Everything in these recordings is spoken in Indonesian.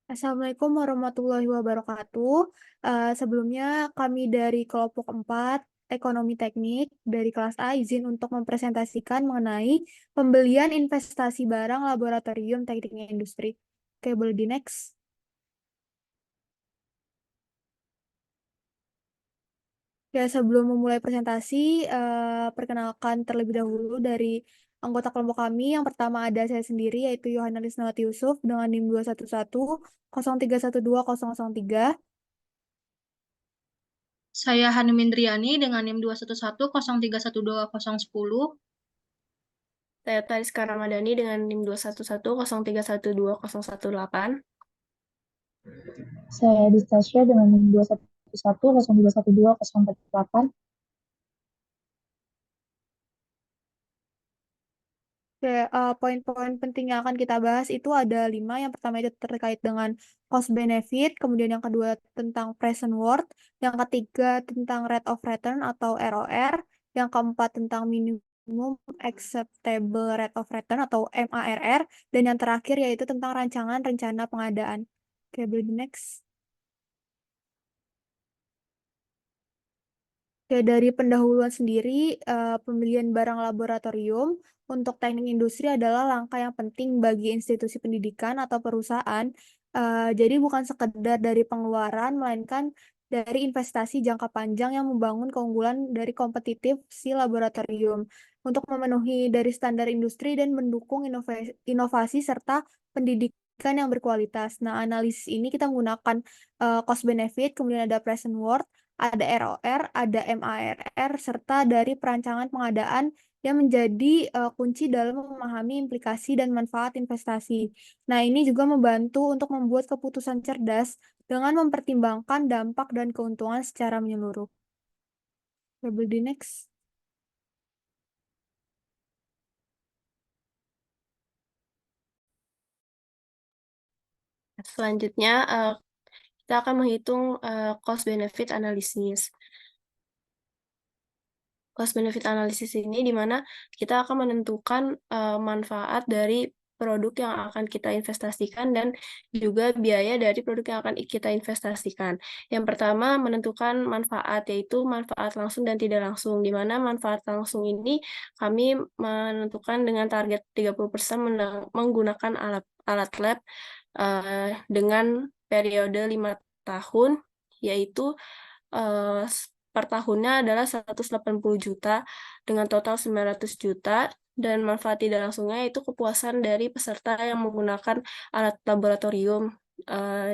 Assalamualaikum warahmatullahi wabarakatuh. Sebelumnya kami dari kelompok 4 Ekonomi Teknik dari kelas A izin untuk mempresentasikan mengenai pembelian investasi barang laboratorium teknik industri. Oke, boleh di next. Ya, sebelum memulai presentasi, perkenalkan terlebih dahulu dari anggota kelompok kami. Yang pertama ada saya sendiri, yaitu Yohana Lisnawati Yusuf dengan NIM 211 0312 003. Saya Hanum Indriani dengan NIM 21103121010. Saya Tariska Ramadhani dengan NIM 21103120118. Saya Distasya dengan NIM 211021248. Oke, poin-poin penting yang akan kita bahas itu ada 5. Yang pertama itu terkait dengan cost benefit, kemudian yang kedua tentang present worth, yang ketiga tentang rate of return atau ROR, yang keempat tentang minimum acceptable rate of return atau MARR, dan yang terakhir yaitu tentang rancangan rencana pengadaan. Oke, boleh di next. Oke, dari pendahuluan sendiri, pembelian barang laboratorium untuk teknik industri adalah langkah yang penting bagi institusi pendidikan atau perusahaan. Jadi bukan sekedar dari pengeluaran, melainkan dari investasi jangka panjang yang membangun keunggulan dari kompetitif si laboratorium untuk memenuhi dari standar industri dan mendukung inovasi serta pendidikan yang berkualitas. Nah, analisis ini kita menggunakan cost benefit, kemudian ada present worth, ada ROR, ada MARR, serta dari perancangan pengadaan yang menjadi kunci dalam memahami implikasi dan manfaat investasi. Nah, ini juga membantu untuk membuat keputusan cerdas dengan mempertimbangkan dampak dan keuntungan secara menyeluruh. Boleh di next. Selanjutnya, kita akan menghitung cost benefit analysis. Cost benefit analysis ini di mana kita akan menentukan manfaat dari produk yang akan kita investasikan dan juga biaya dari produk yang akan kita investasikan. Yang pertama, menentukan manfaat, yaitu manfaat langsung dan tidak langsung, di mana manfaat langsung ini kami menentukan dengan target 30% menggunakan alat lab dengan periode 5 tahun, yaitu per tahunnya adalah 180 juta dengan total 900 juta, dan manfaat tidak langsungnya itu kepuasan dari peserta yang menggunakan alat laboratorium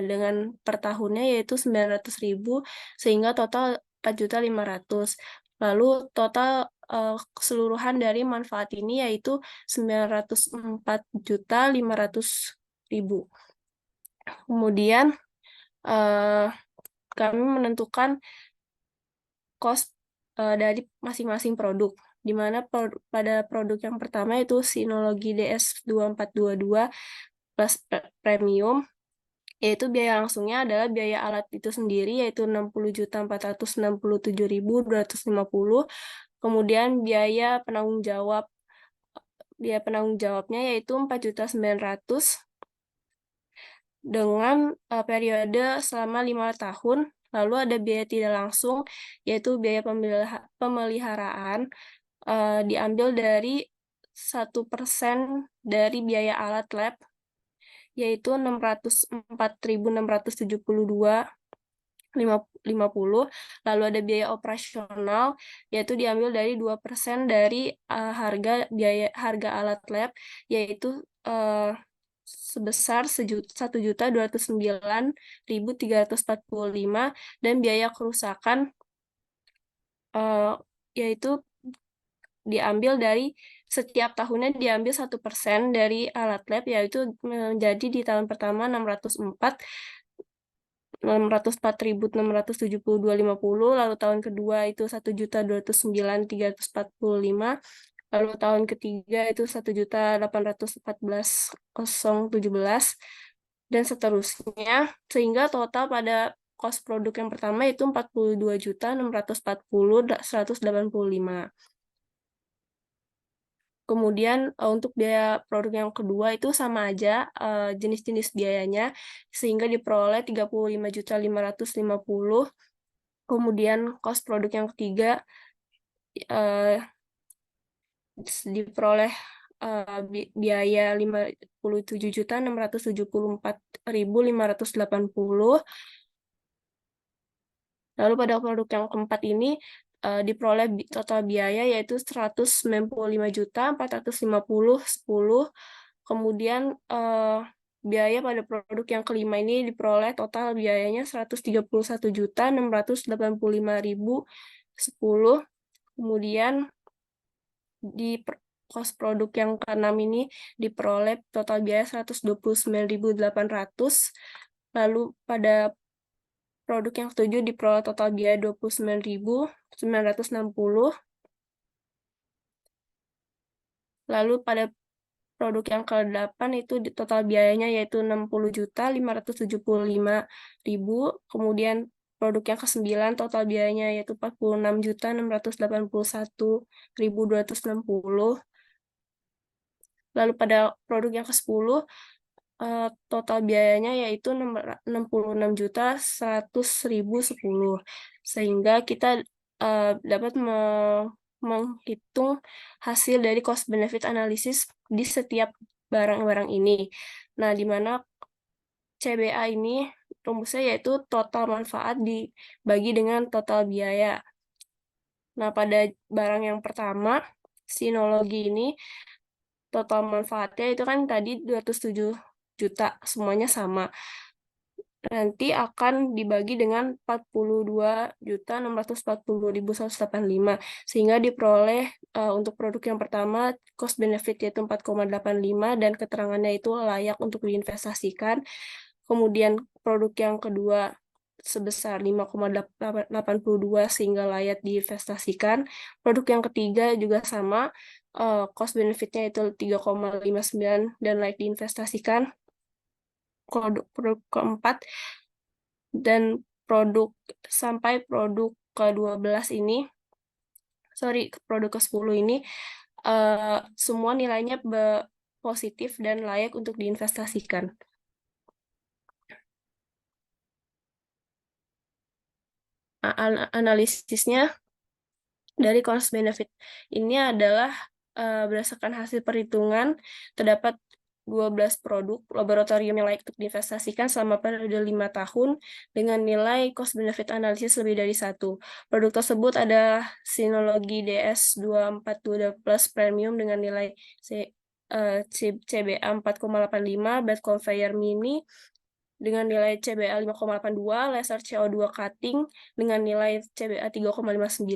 dengan per tahunnya yaitu 900.000 sehingga total 4.500.000. Lalu total keseluruhan dari manfaat ini yaitu 904.500.000. Kemudian kami menentukan cost dari masing-masing produk, di mana pada produk yang pertama itu Sinology DS2422 plus premium, yaitu biaya langsungnya adalah biaya alat itu sendiri, yaitu 60.467.250. Kemudian biaya penanggung jawabnya yaitu 4.900.000 dengan periode selama 5 tahun. Lalu ada biaya tidak langsung, yaitu biaya pemeliharaan, diambil dari 1% dari biaya alat lab, yaitu 604.672,50. Lalu ada biaya operasional, yaitu diambil dari 2% dari harga alat lab, yaitu sebesar 1.209.345, dan biaya kerusakan yaitu diambil dari setiap tahunnya diambil 1% dari alat lab, yaitu menjadi di tahun pertama 604.672,50, lalu tahun kedua itu 1.209.345, lalu tahun ketiga itu 1.814.017, dan seterusnya, sehingga total pada cost produk yang pertama itu 42.640.185. Kemudian untuk biaya produk yang kedua itu sama aja jenis-jenis biayanya, sehingga diperoleh 35.550.000. Kemudian cost produk yang ketiga diperoleh biaya 57.674.580. Lalu pada produk yang keempat ini diperoleh total biaya yaitu 195.450.10. Kemudian biaya pada produk yang kelima ini diperoleh total biayanya 131.685.010. Kemudian di cost produk yang keenam ini diperoleh total biaya 129.800. Lalu pada produk yang ketujuh diperoleh total biaya 29.960. Lalu pada produk yang ke-8 itu total biayanya yaitu 60.575.000. Kemudian produk yang ke-9 total biayanya yaitu 46.681.260. Lalu pada produk yang ke-10 total biayanya yaitu 66.100.010. Sehingga kita dapat menghitung hasil dari cost benefit analysis di setiap barang-barang ini. Nah, di mana CBA ini rumusnya yaitu total manfaat dibagi dengan total biaya. Nah, pada barang yang pertama, sinologi ini total manfaatnya itu kan tadi 207 juta, semuanya sama. Nanti akan dibagi dengan 42.640.185, sehingga diperoleh untuk produk yang pertama cost benefit yaitu 4,85 dan keterangannya itu layak untuk diinvestasikan. Kemudian produk yang kedua sebesar 5,82 sehingga layak diinvestasikan. Produk yang ketiga juga sama, cost benefitnya itu 3,59 dan layak diinvestasikan. Produk keempat dan sampai produk ke-12 ini, produk ke-10 ini semua nilainya positif dan layak untuk diinvestasikan. Analisisnya dari cost benefit ini adalah berdasarkan hasil perhitungan terdapat 12 produk laboratorium yang layak untuk diinvestasikan selama periode 5 tahun dengan nilai cost benefit analisis lebih dari 1. Produk tersebut adalah Sinology DS242 Plus Premium dengan nilai CBA 4,85, Bed Conveyor Mini dengan nilai CBA 5,82, laser CO2 cutting dengan nilai CBA 3,59,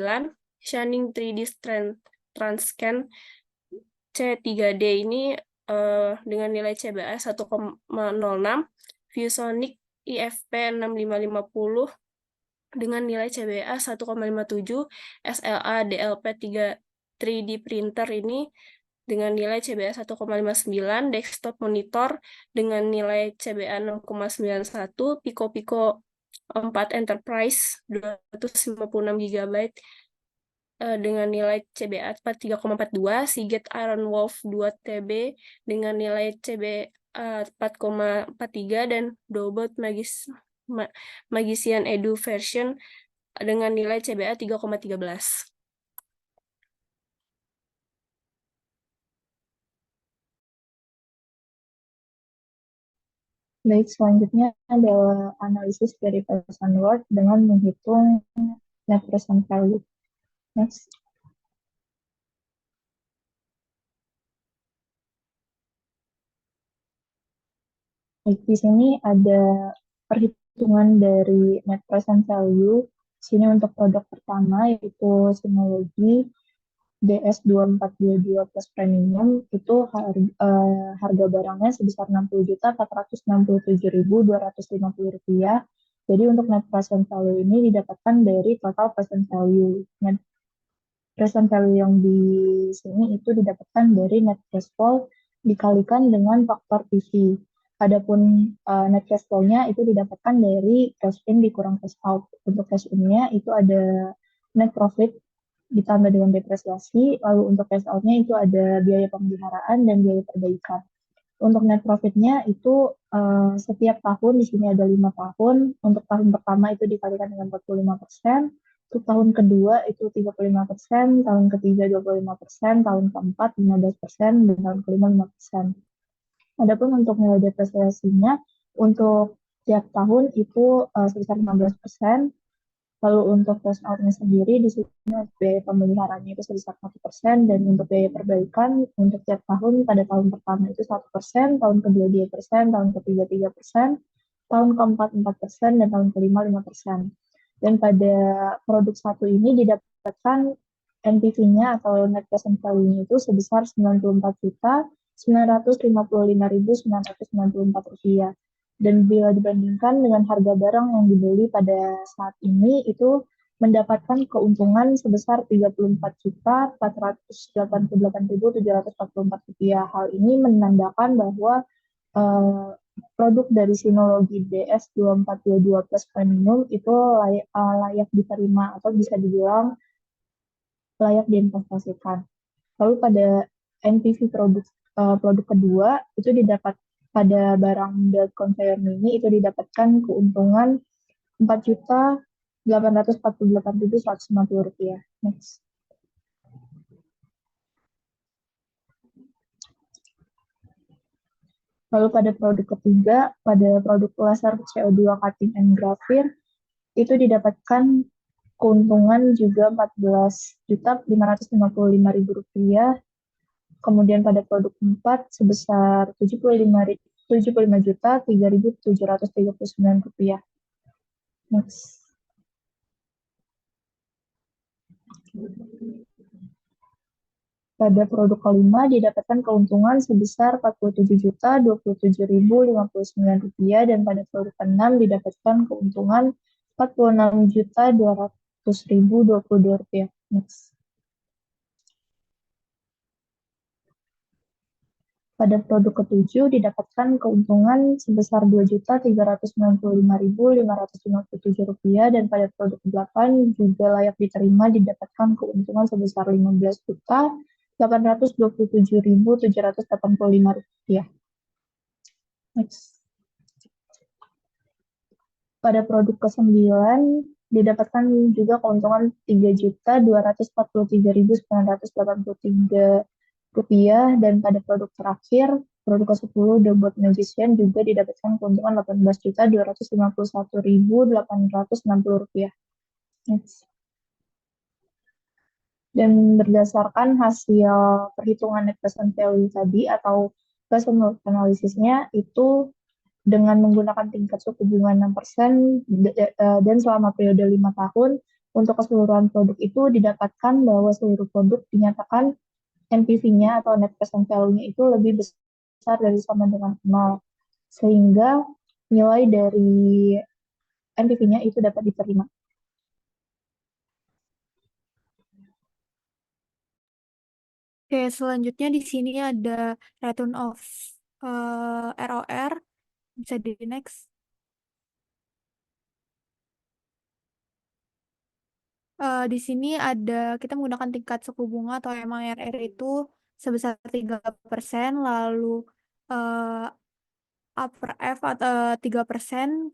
Shining 3D Transcan C3D ini dengan nilai CBA 1,06, ViewSonic IFP 6550 dengan nilai CBA 1,57, SLA DLP 3D printer ini dengan nilai CBA 1,59, desktop monitor dengan nilai CBA 6,91, Pico 4 Enterprise 256 GB dengan nilai CBA 3,42, Seagate Iron Wolf 2 TB dengan nilai CBA 4,43 dan Dobot Magician Edu version dengan nilai CBA 3,13. Baik, selanjutnya adalah analisis dari present worth dengan menghitung net present value. Next. Baik, di sini ada perhitungan dari net present value. Sini untuk produk pertama yaitu Sinology DS2422 Plus Premium itu harga barangnya sebesar Rp60.467.250. Jadi untuk net present value ini didapatkan dari total present value. Net present value yang di sini itu didapatkan dari net cash flow dikalikan dengan faktor PV. Adapun net cash flow-nya itu didapatkan dari cash in dikurang cash out. Untuk cash in-nya itu ada net profit ditambah dengan depresiasi, lalu untuk cash out-nya itu ada biaya pemeliharaan dan biaya perbaikan. Untuk net profit-nya itu setiap tahun di sini ada 5 tahun. Untuk tahun pertama itu dikalikan dengan 45%, untuk tahun kedua itu 35%, tahun ketiga 25%, tahun keempat 15%, dan tahun kelima 5%. Adapun untuk nilai depresiasinya untuk tiap tahun itu sebesar 15%. Lalu untuk cash out-nya sendiri di sini biaya pemeliharaannya itu sebesar 1%, dan untuk biaya perbaikan untuk tiap tahun pada tahun pertama itu 1%, tahun kedua 2%, tahun ketiga 3%, tahun keempat 4%, dan tahun kelima 5%. Dan pada produk satu ini didapatkan NPV-nya atau net present value-nya itu sebesar 94.955.994 rupiah. Dan bila dibandingkan dengan harga barang yang dibeli pada saat ini itu mendapatkan keuntungan sebesar 34.488.744 rupiah. Hal ini menandakan bahwa produk dari Sinology DS2422 Plus Premium itu layak diterima atau bisa dibilang layak diinvestasikan. Lalu pada NPV produk kedua itu didapat pada barang belt conveyor mini itu didapatkan keuntungan 4.848.150 rupiah. Next. Lalu pada produk ketiga, pada produk laser CO2 cutting and graphir itu didapatkan keuntungan juga 14.555.000 rupiah. Kemudian pada produk 4 sebesar 75.3.739 rupiah. Next. Pada produk kelima didapatkan keuntungan sebesar 47.027.059 rupiah, dan pada produk keenam didapatkan keuntungan 46.200.022 rupiah. Next. Pada produk ketujuh didapatkan keuntungan sebesar 2.395.557 rupiah, dan pada produk ke-8 juga layak diterima didapatkan keuntungan sebesar 15.827.785 rupiah. Next. Pada produk ke-9 didapatkan juga keuntungan 3.243.983 rupiah, dan pada produk terakhir, produk ke-10 The Bot Magician juga didapatkan keuntungan 18.251.860 rupiah. Next. Dan berdasarkan hasil perhitungan net present value tadi atau present value analisisnya itu dengan menggunakan tingkat suku bunga 6% dan selama periode 5 tahun, untuk keseluruhan produk itu didapatkan bahwa seluruh produk dinyatakan NPV-nya atau net present value-nya itu lebih besar dari sama dengan 0. Sehingga nilai dari NPV-nya itu dapat diterima. Oke, selanjutnya di sini ada return of ROR. Bisa di next. Di sini ada kita menggunakan tingkat suku bunga atau MARR itu sebesar 3%, lalu upper F atau 3%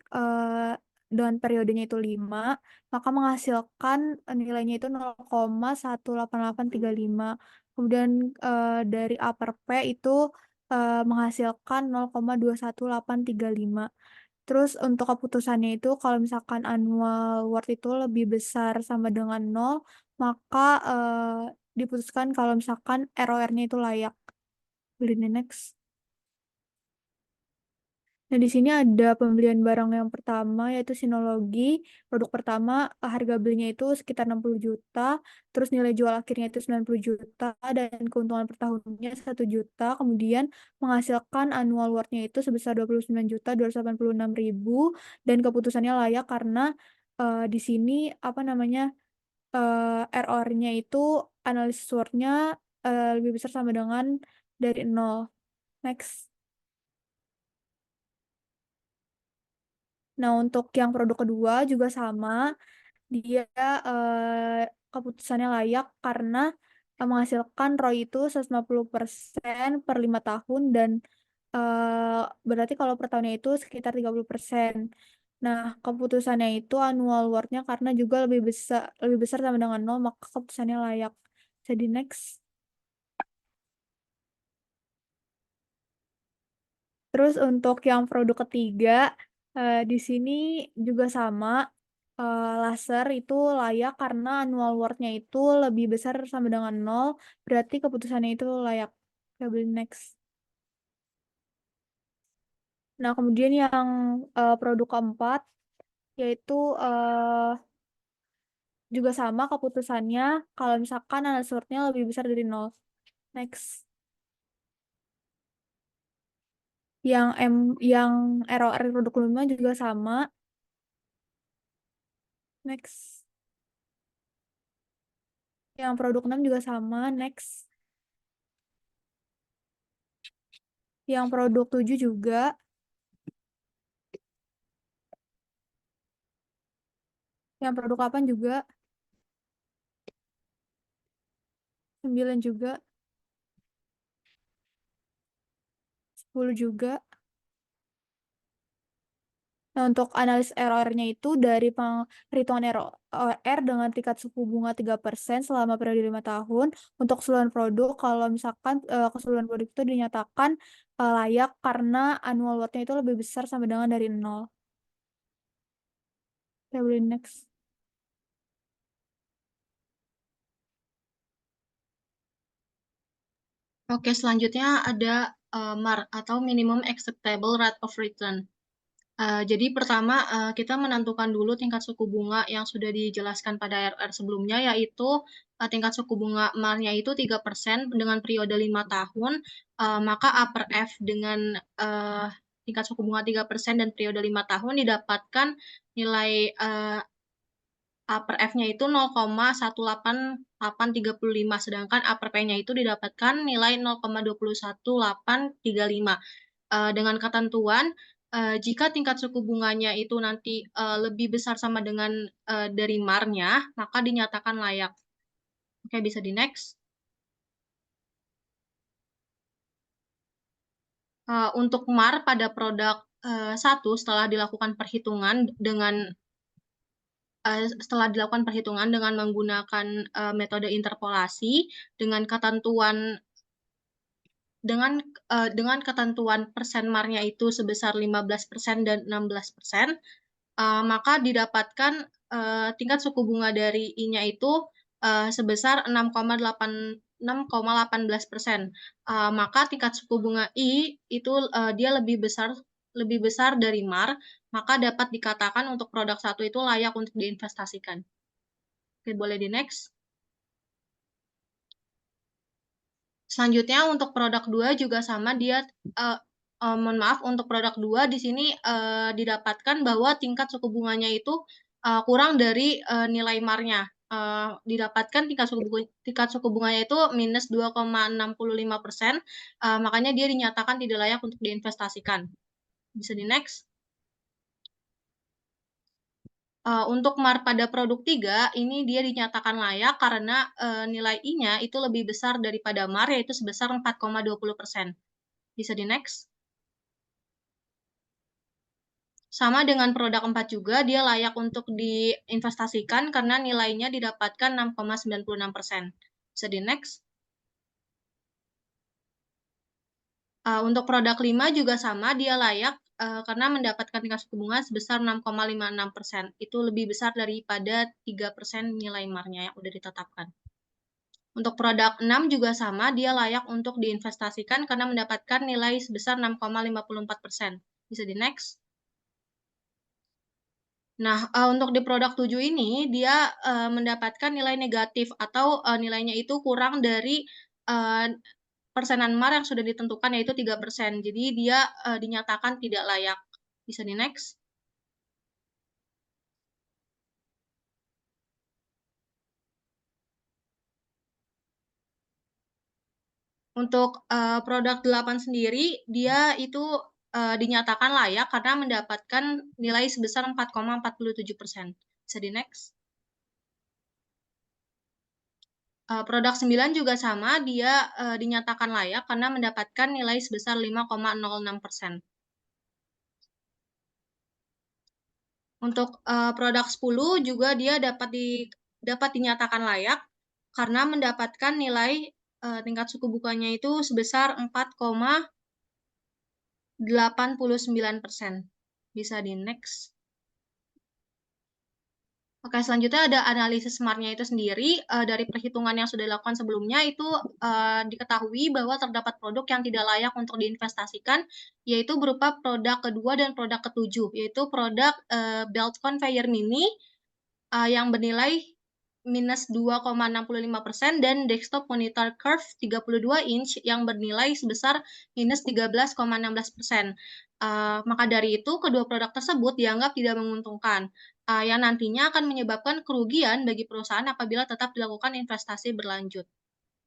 dengan periodenya itu 5, maka menghasilkan nilainya itu 0,18835. Kemudian dari upper P itu menghasilkan 0,21835. Terus untuk keputusannya itu kalau misalkan annual worth itu lebih besar sama dengan 0, maka diputuskan kalau misalkan ROR-nya itu layak. Beli next. Nah, di sini ada pembelian barang yang pertama yaitu Sinology. Produk pertama harga belinya itu sekitar 60 juta, terus nilai jual akhirnya itu 90 juta dan keuntungan per tahunnya 1 juta. Kemudian menghasilkan annual worth-nya itu sebesar 29.286.000 dan keputusannya layak karena di sini apa namanya ROR-nya itu analisis worth-nya lebih besar sama dengan dari 0. Next. Nah, untuk yang produk kedua juga sama, dia keputusannya layak karena menghasilkan ROI itu 150% per 5 tahun dan berarti kalau per tahunnya itu sekitar 30%. Nah, keputusannya itu annual worth-nya karena juga lebih besar sama dengan 0, maka keputusannya layak. Jadi next. Terus untuk yang produk ketiga, di sini juga sama. Laser itu layak karena annual worth-nya itu lebih besar sama dengan 0, berarti keputusannya itu layak. Kita beli next. Nah, kemudian yang produk keempat, yaitu juga sama keputusannya kalau misalkan analysis worth-nya lebih besar dari 0. Next. Yang ROR produk 5 juga sama. Next. Yang produk 6 juga sama. Next. Yang produk 7 juga. Yang produk 8 juga. 9 juga. 10 juga. Nah, untuk analis ROR-nya itu dari perhitungan ROR dengan tingkat suku bunga 3% selama periode 5 tahun. Untuk keseluruhan produk, kalau misalkan keseluruhan produk itu dinyatakan layak karena annual worth-nya itu lebih besar sama dengan dari 0. Kita boleh next. Oke, selanjutnya ada MAR atau Minimum Acceptable Rate of Return. Jadi pertama kita menentukan dulu tingkat suku bunga yang sudah dijelaskan pada RR sebelumnya, yaitu tingkat suku bunga MAR-nya itu 3% dengan periode 5 tahun, maka A per F dengan tingkat suku bunga 3% dan periode 5 tahun didapatkan nilai A per F-nya itu 0,18835, sedangkan A per P-nya itu didapatkan nilai 0,21835. Dengan ketentuan, jika tingkat suku bunganya itu nanti lebih besar sama dengan dari MAR-nya, maka dinyatakan layak. Oke, bisa di next. Untuk MAR pada produk 1 setelah dilakukan perhitungan dengan menggunakan metode interpolasi dengan ketentuan persen MAR-nya itu sebesar 15% dan 16%, maka didapatkan tingkat suku bunga dari I-nya itu sebesar 6,18%. Maka tingkat suku bunga I itu dia lebih besar dari MAR, maka dapat dikatakan untuk produk 1 itu layak untuk diinvestasikan. Oke, boleh di next. Selanjutnya untuk produk 2 juga sama, dia mohon maaf, untuk produk 2 di sini didapatkan bahwa tingkat suku bunganya itu kurang dari nilai MAR-nya. Didapatkan tingkat suku bunganya itu minus 2,65%, makanya dia dinyatakan tidak layak untuk diinvestasikan. Bisa di next. Untuk MAR pada produk 3, ini dia dinyatakan layak karena nilai I-nya itu lebih besar daripada MAR, yaitu sebesar 4,20%. Bisa di next. Sama dengan produk 4 juga, dia layak untuk diinvestasikan karena nilainya didapatkan 6,96%. Bisa di next. Untuk produk 5 juga sama, dia layak karena mendapatkan tingkat suku bunga sebesar 6,56%. Itu lebih besar daripada 3% nilai MAR-nya yang sudah ditetapkan. Untuk produk 6 juga sama, dia layak untuk diinvestasikan karena mendapatkan nilai sebesar 6,54%. Bisa di next. Nah, untuk di produk 7 ini, dia mendapatkan nilai negatif atau nilainya itu kurang dari persenan MAR yang sudah ditentukan, yaitu 3%. Jadi, dia dinyatakan tidak layak. Bisa di next. Untuk produk 8 sendiri, dia itu dinyatakan layak karena mendapatkan nilai sebesar 4,47%. Bisa di next. Produk 9 juga sama, dia dinyatakan layak karena mendapatkan nilai sebesar 5,06%. Untuk produk 10 juga dia dapat dinyatakan layak karena mendapatkan nilai tingkat suku bunganya itu sebesar 4,89%. Bisa di next. Oke, selanjutnya ada analisis SMART-nya itu sendiri. Dari perhitungan yang sudah dilakukan sebelumnya itu diketahui bahwa terdapat produk yang tidak layak untuk diinvestasikan, yaitu berupa produk kedua dan produk ketujuh, yaitu produk belt conveyor mini yang bernilai minus 2,65% dan desktop monitor curve 32 inch yang bernilai sebesar minus 13,16%. Maka dari itu, kedua produk tersebut dianggap tidak menguntungkan, yang nantinya akan menyebabkan kerugian bagi perusahaan apabila tetap dilakukan investasi berlanjut.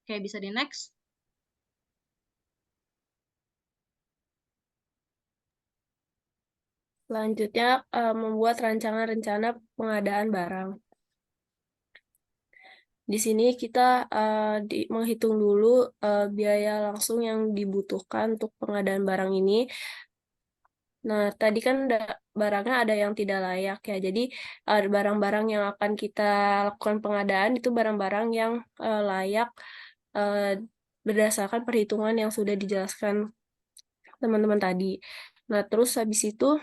Oke, bisa di next. Selanjutnya, membuat rancangan rencana pengadaan barang. Di sini kita menghitung dulu biaya langsung yang dibutuhkan untuk pengadaan barang ini. Nah, tadi kan barangnya ada yang tidak layak ya. Jadi, barang-barang yang akan kita lakukan pengadaan itu barang-barang yang layak berdasarkan perhitungan yang sudah dijelaskan teman-teman tadi. Nah, terus habis itu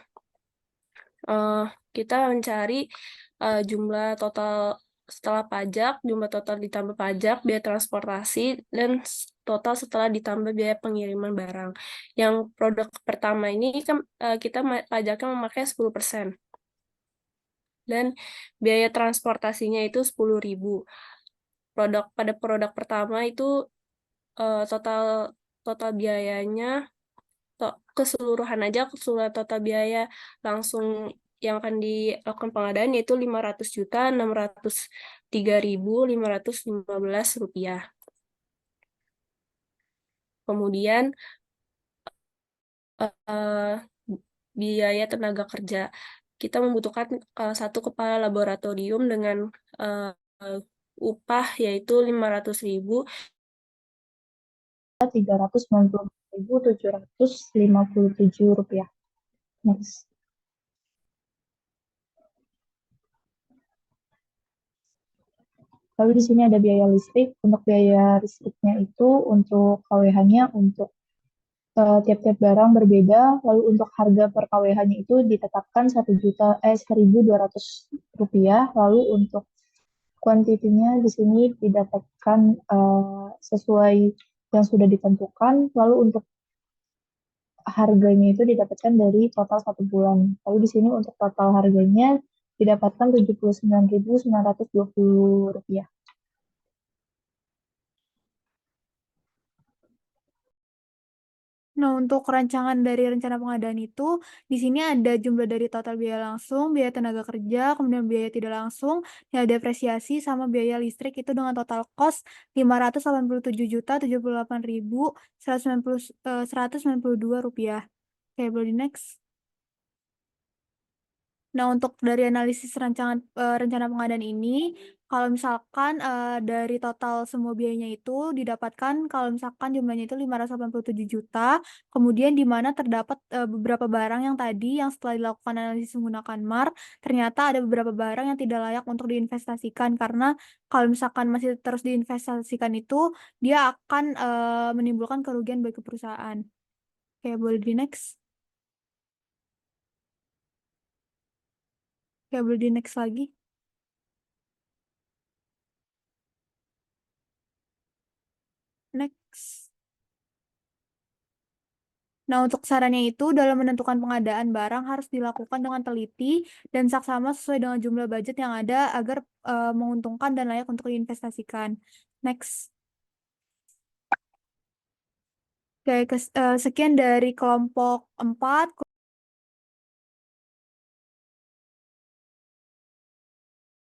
kita mencari jumlah total setelah pajak, jumlah total ditambah pajak, biaya transportasi, dan total setelah ditambah biaya pengiriman barang. Yang produk pertama ini kan kita pajaknya memakai 10%. Dan biaya transportasinya itu 10.000. Pada produk pertama itu total biayanya keseluruhan aja keseluruhan total biaya langsung yang akan dilakukan pengadaan yaitu Rp500.603.515. Kemudian biaya tenaga kerja. Kita membutuhkan satu kepala laboratorium dengan upah yaitu Rp500.000. Rp394.757. Next. Lalu di sini ada biaya listrik. Untuk biaya listriknya itu untuk KWH-nya untuk tiap-tiap barang berbeda. Lalu untuk harga per KWH-nya itu ditetapkan Rp1.200. Lalu untuk kuantitinya di sini didapatkan sesuai yang sudah ditentukan. Lalu untuk harganya itu didapatkan dari total 1 bulan. Lalu di sini untuk total harganya didapatkan Rp79.920. Nah, untuk rancangan dari rencana pengadaan itu, di sini ada jumlah dari total biaya langsung, biaya tenaga kerja, kemudian biaya tidak langsung, biaya depresiasi, sama biaya listrik itu dengan total cost Rp587.078.192. Oke, boleh di next. Nah, untuk dari analisis rencana pengadaan ini, kalau misalkan dari total semua biayanya itu didapatkan kalau misalkan jumlahnya itu 587 juta, kemudian di mana terdapat beberapa barang yang tadi yang setelah dilakukan analisis menggunakan MAR, ternyata ada beberapa barang yang tidak layak untuk diinvestasikan karena kalau misalkan masih terus diinvestasikan itu, dia akan menimbulkan kerugian bagi perusahaan. Oke, boleh di next. Oke, boleh di next lagi. Next. Nah, untuk sarannya itu dalam menentukan pengadaan barang harus dilakukan dengan teliti dan saksama sesuai dengan jumlah budget yang ada agar menguntungkan dan layak untuk diinvestasikan. Next. Oke, sekian dari kelompok 4.